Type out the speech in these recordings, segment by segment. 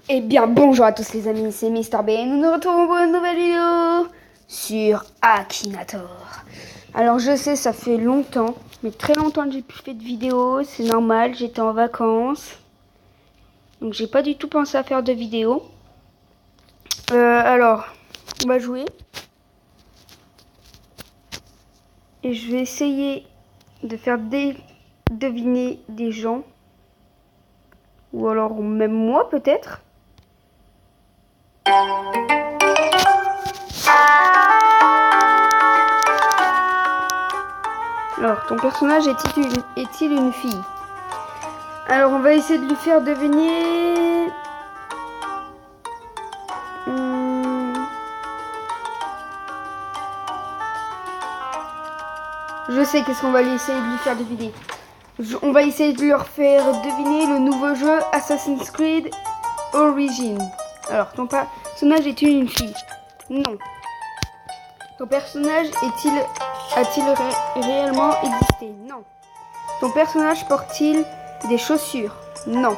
Eh bien, bonjour à tous les amis, c'est Mister B et nous nous retrouvons pour une nouvelle vidéo sur Akinator. Alors je sais, ça fait longtemps, mais très longtemps que j'ai plus fait de vidéo, c'est normal, j'étais en vacances. Donc j'ai pas du tout pensé à faire de vidéo. Alors, on va jouer. Et je vais essayer de faire deviner des gens. Ou alors même moi peut-être. Alors, ton personnage est-il une fille? Alors, on va essayer de lui faire deviner... Je sais qu'est-ce qu'on va essayer de lui faire deviner. On va essayer de leur faire deviner le nouveau jeu Assassin's Creed Origins. Alors, ton personnage est-il une fille? Non. Ton personnage a-t-il réellement existé? Non. Ton personnage porte-t-il des chaussures? Non.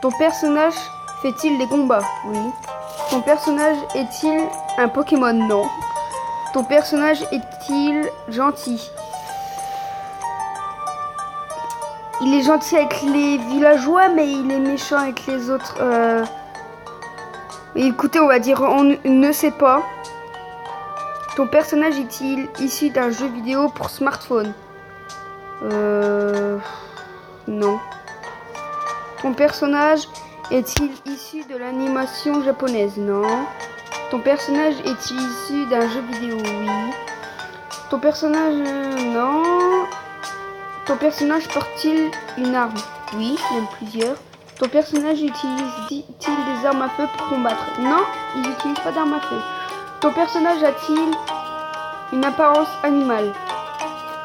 Ton personnage fait-il des combats? Oui. Ton personnage est-il un Pokémon? Non. Ton personnage est-il gentil? Il est gentil avec les villageois, mais il est méchant avec les autres. Écoutez, on va dire, on ne sait pas. Ton personnage est-il issu d'un jeu vidéo pour smartphone? Non. Ton personnage est-il issu de l'animation japonaise? Non. Ton personnage est-il issu d'un jeu vidéo? Oui. Ton personnage... non. Ton personnage porte-t-il une arme? Oui, même plusieurs. Ton personnage utilise-t-il des armes à feu pour combattre? Non, il n'utilise pas d'armes à feu. Ton personnage a-t-il une apparence animale?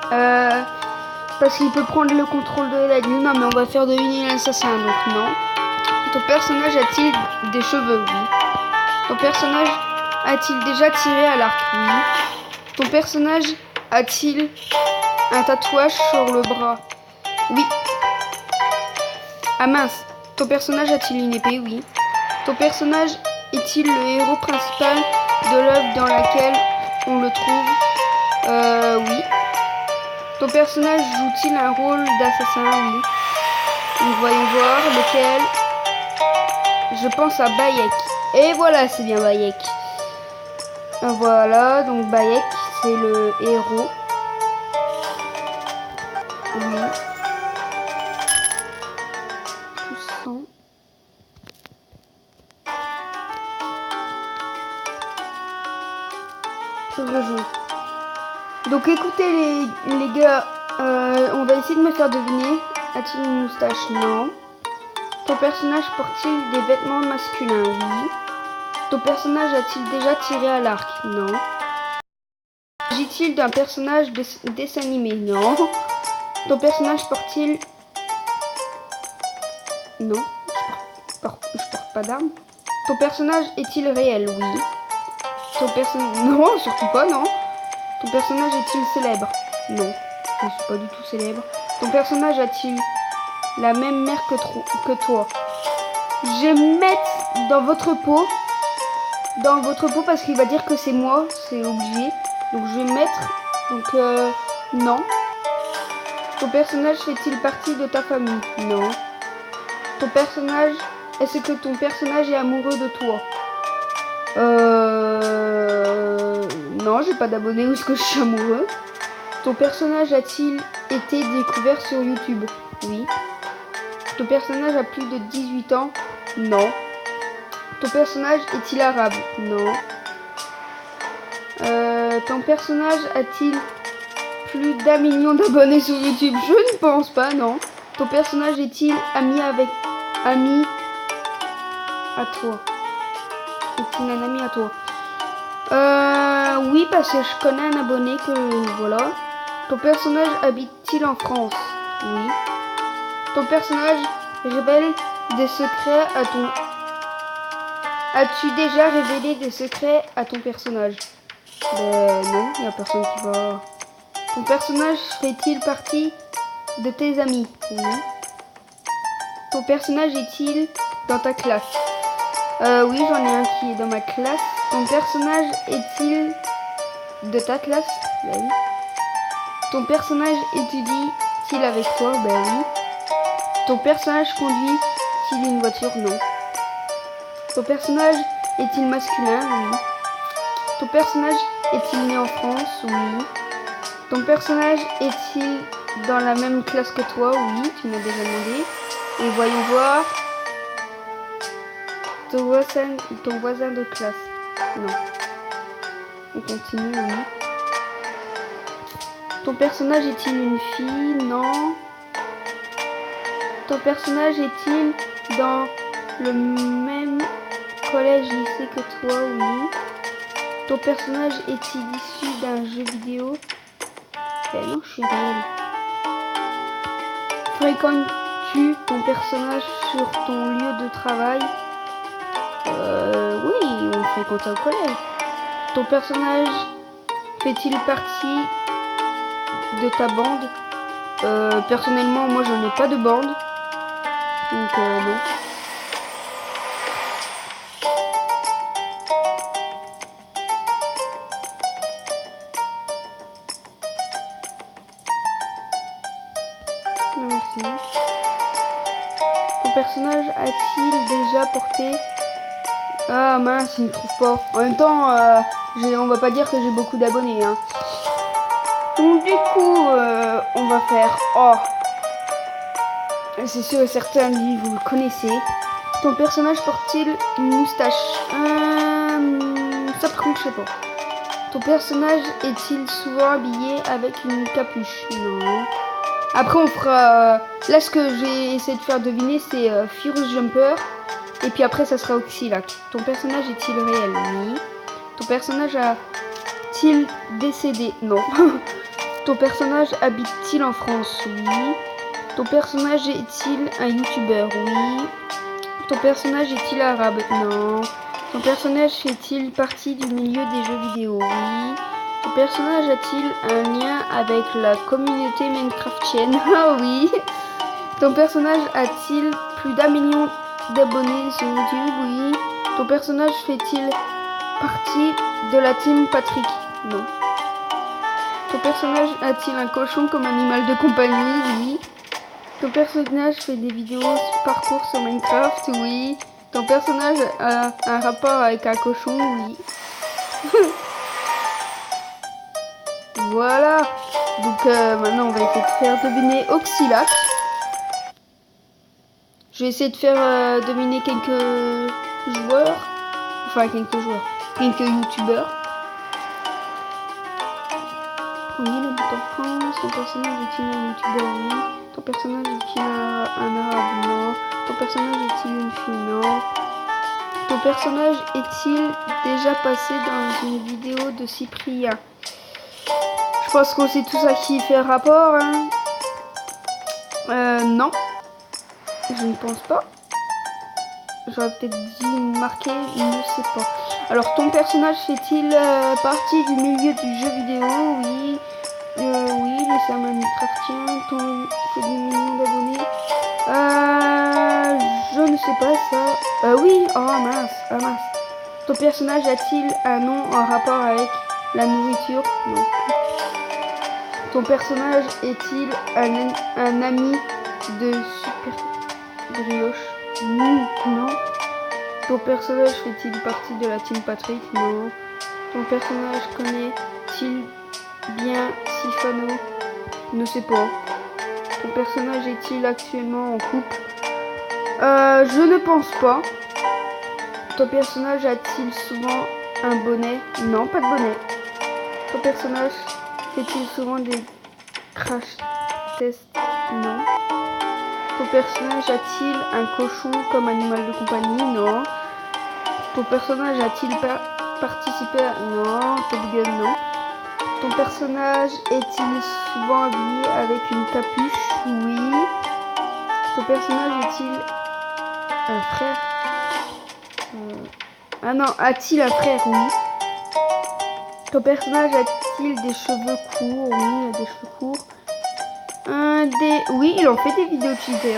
Parce qu'il peut prendre le contrôle de la lune. Non, mais on va faire deviner l'assassin, donc non. Ton personnage a-t-il des cheveux? Oui. Ton personnage a-t-il déjà tiré à l'arc? Oui. Ton personnage a-t-il un tatouage sur le bras? Oui. Ah mince. Ton personnage a-t-il une épée? Oui. Ton personnage est-il le héros principal de l'œuvre dans laquelle on le trouve? Oui. Ton personnage joue-t-il un rôle d'assassin? Oui. Donc voyons voir lequel. Je pense à Bayek. Et voilà, c'est bien Bayek. Voilà, donc Bayek, c'est le héros. Oui. Tout Je rejoue. Donc écoutez les gars, on va essayer de me faire deviner. A-t-il une moustache? Non. Ton personnage porte-t-il des vêtements masculins? Oui. Ton personnage a-t-il déjà tiré à l'arc? Non. S'agit-il d'un personnage de dessin animé? Non. Ton personnage porte-t-il... Non. Je porte pas d'arme. Ton personnage est-il réel? Oui. Ton personnage... Non, surtout pas, non. Ton personnage est-il célèbre? Non. Je ne suis pas du tout célèbre. Ton personnage a-t-il la même mère que toi? Je vais mettre dans votre peau. Dans votre peau parce qu'il va dire que c'est moi. C'est obligé. Donc je vais mettre. Donc non. Ton personnage fait-il partie de ta famille? Non. Ton personnage... Est-ce que ton personnage est amoureux de toi? Non, j'ai pas d'abonnés où est-ce que je suis amoureux. Ton personnage a-t-il été découvert sur YouTube? Oui. Ton personnage a plus de 18 ans? Non. Ton personnage est-il arabe? Non. Ton personnage a-t-il plus d'1 million d'abonnés sur YouTube? Je ne pense pas, non. Ton personnage est-il ami à toi? Est-il un ami à toi? Oui, parce que je connais un abonné que... Voilà. Ton personnage habite-t-il en France? Oui. Ton personnage révèle des secrets à ton... As-tu déjà révélé des secrets à ton personnage? Non, il n'y a personne qui va... Ton personnage fait-il partie de tes amis? Oui. Ton personnage est-il dans ta classe. Oui, j'en ai un qui est dans ma classe. Ton personnage est-il de ta classe? Ben oui. Ton personnage étudie-t-il avec toi? Ben oui. Ton personnage conduit-il une voiture? Non. Ton personnage est-il masculin? Oui. Ton personnage est-il né en France? Oui. Ton personnage est-il dans la même classe que toi? Oui, tu m'as déjà demandé. Et voyons voir. Ton voisin de classe? Non. On continue, oui. Ton personnage est-il une fille? Non. Ton personnage est-il dans le même collège lycée que toi? Oui. Ton personnage est-il issu d'un jeu vidéo? Ben non, je suis réel. Fréquentes-tu ton personnage sur ton lieu de travail? Oui, on fréquente au collège. Ton personnage fait-il partie de ta bande? Personnellement, moi j'en ai pas de bande. Donc non. Merci. Ton personnage a-t-il déjà porté... Ah mince, il ne trouve pas. En même temps, on va pas dire que j'ai beaucoup d'abonnés. Hein. Donc du coup, on va faire... Oh, c'est sûr et certain, lui, vous le connaissez. Ton personnage porte-t-il une moustache? Ça par contre, je sais pas. Ton personnage est-il souvent habillé avec une capuche? Non. Après, on fera... Là, ce que j'ai essayé de faire deviner, c'est Furious Jumper. Et puis après, ça sera Oxylac. Ton personnage est-il réel? Oui. Ton personnage a-t-il décédé? Non. Ton personnage habite-t-il en France? Oui. Ton personnage est-il un youtubeur? Oui. Ton personnage est-il arabe? Non. Ton personnage fait-il partie du milieu des jeux vidéo? Oui. Ton personnage a-t-il un lien avec la communauté minecraftienne? Ah oui. Ton personnage a-t-il plus d'1 million d'abonnés sur YouTube? Oui. Ton personnage fait-il partie de la team Patrick? Non. Ton personnage a-t-il un cochon comme animal de compagnie? Oui. Ton personnage fait des vidéos parcours sur Minecraft? Oui. Ton personnage a un rapport avec un cochon? Oui. Voilà. Donc maintenant on va essayer de faire deviner Oxylac. Je vais essayer de faire deviner quelques joueurs. Enfin quelques joueurs. Quelques youtubeurs. Oui, le but en France. Ton personnage est-il un youtubeur? Oui. Ton personnage est-il un arabe? Non. Ton personnage est-il une fille? Non. Ton personnage est-il déjà passé dans une vidéo de Cyprien? Je pense qu'on sait tous à qui il fait rapport. Hein. Non. Je ne pense pas. J'aurais peut-être dû marquer, je ne sais pas. Alors, ton personnage fait-il partie du milieu du jeu vidéo? Oui. Oui, il est un Minecraftien. Ton fait des millions d'abonnés. Je ne sais pas ça. Oui. Oh mince. Ah mince. Ton personnage a-t-il un nom en rapport avec la nourriture? Non. Ton personnage est-il un ami de Super Brioche? Non. Ton personnage fait-il partie de la team Patrick? Non. Ton personnage connaît-il bien Sifano? Ne sais pas. Ton personnage est-il actuellement en couple? Je ne pense pas. Ton personnage a-t-il souvent un bonnet? Non, pas de bonnet. Ton personnage fait-il souvent des crash tests? Non. Ton personnage a-t-il un cochon comme animal de compagnie? Non. Ton personnage a-t-il participé à... Non. Top Gun, non. Ton personnage est-il souvent habillé avec une capuche? Oui. Ton personnage est-il un frère? Ah non, a-t-il un frère? Oui. Ton personnage a-t-il des cheveux courts? Oui, il a des cheveux courts. Oui, il en fait des vidéos cheatées.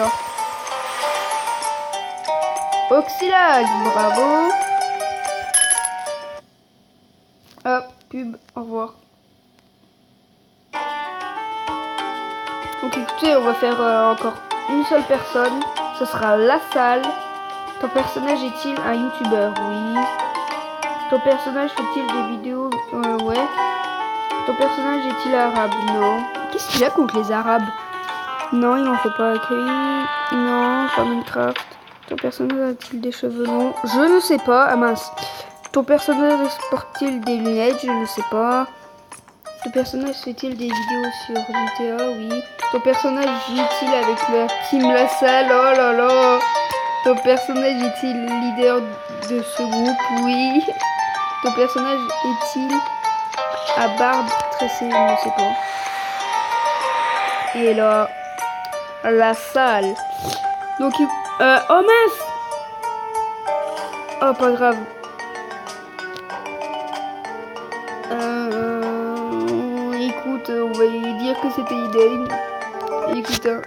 Oxylag, bravo. Hop, pub, au revoir. Donc écoutez, on va faire encore une seule personne. Ce sera la salle. Ton personnage est-il un youtubeur? Oui. Ton personnage fait-il des vidéos? Ouais. Ton personnage est-il arabe? Non. Qu'est-ce qu'il a contre les arabes? Non, il n'en fait pas. Non, pas Minecraft. Ton personnage a-t-il des cheveux longs? Je ne sais pas. Ah mince. Ton personnage porte-t-il des lunettes? Je ne sais pas. Ton personnage fait-il des vidéos sur GTA? Oui. Ton personnage joue-t-il avec la team La Salle? Oh là là. Ton personnage est-il leader de ce groupe? Oui. Ton personnage est-il à barbe tressée? Je ne sais pas. Et là, La Salle. Donc, oh mince. Oh, pas grave. Écoute, on va dire que c'était idée. Écoute, hein.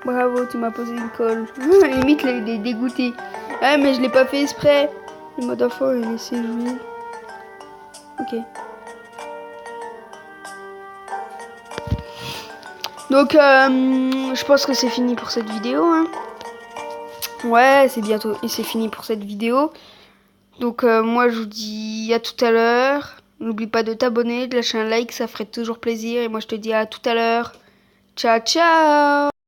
Bravo, tu m'as posé une colle. Limite, il est dégoûté. Ah, mais je l'ai pas fait exprès. Le mode enfant, il laissé jouer. Ok. Donc, je pense que c'est fini pour cette vidéo. Hein. Ouais, c'est bientôt. Et c'est fini pour cette vidéo. Donc, moi, je vous dis à tout à l'heure. N'oublie pas de t'abonner, de lâcher un like, ça ferait toujours plaisir. Et moi, je te dis à tout à l'heure. Ciao, ciao!